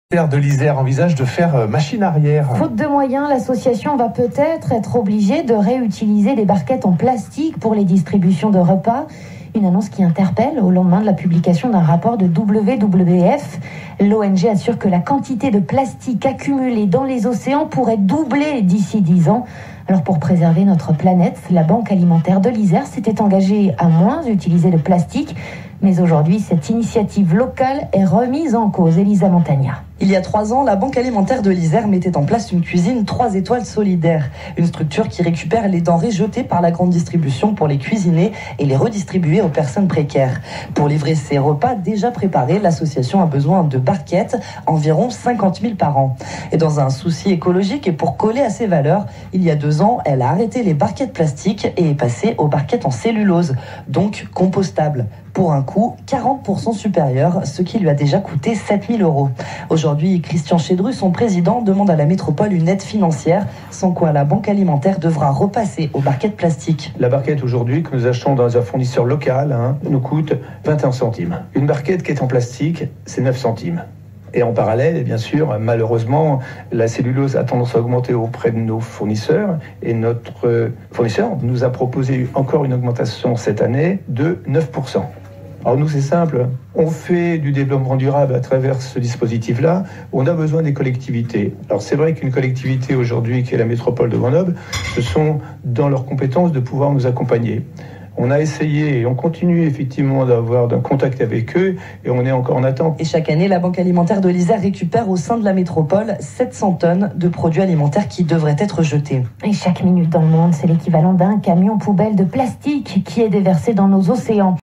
Terre de l'Isère envisage de faire machine arrière. Faute de moyens, l'association va peut-être être obligée de réutiliser des barquettes en plastique pour les distributions de repas. Une annonce qui interpelle au lendemain de la publication d'un rapport de WWF. L'ONG assure que la quantité de plastique accumulée dans les océans pourrait doubler d'ici 10 ans. Alors pour préserver notre planète, la Banque alimentaire de l'Isère s'était engagée à moins utiliser de plastique. Mais aujourd'hui, cette initiative locale est remise en cause. Elisa Montagna. Il y a 3 ans, la Banque alimentaire de l'Isère mettait en place une cuisine 3 étoiles solidaire. Une structure qui récupère les denrées jetées par la grande distribution pour les cuisiner et les redistribuer aux personnes précaires. Pour livrer ces repas déjà préparés, l'association a besoin de barquettes, environ 50 000 par an. Et dans un souci écologique et pour coller à ses valeurs, il y a 2 ans, elle a arrêté les barquettes plastiques et est passée aux barquettes en cellulose, donc compostables, pour un coût 40% supérieur, ce qui lui a déjà coûté 7 000 €. Aujourd'hui, Christian Chédru, son président, demande à la métropole une aide financière, sans quoi la Banque alimentaire devra repasser aux barquettes plastiques. La barquette aujourd'hui que nous achetons dans un fournisseur local nous coûte 21 centimes. Une barquette qui est en plastique, c'est 9 centimes. Et en parallèle, bien sûr, malheureusement, la cellulose a tendance à augmenter auprès de nos fournisseurs. Et notre fournisseur nous a proposé encore une augmentation cette année de 9%. Alors nous, c'est simple, on fait du développement durable à travers ce dispositif-là, on a besoin des collectivités. Alors c'est vrai qu'une collectivité aujourd'hui, qui est la métropole de Grenoble, ce sont dans leurs compétences de pouvoir nous accompagner. On a essayé et on continue effectivement d'avoir un contact avec eux et on est encore en attente. Et chaque année, la Banque alimentaire de l'Isère récupère au sein de la métropole 700 tonnes de produits alimentaires qui devraient être jetés. Et chaque minute dans le monde, c'est l'équivalent d'un camion poubelle de plastique qui est déversé dans nos océans.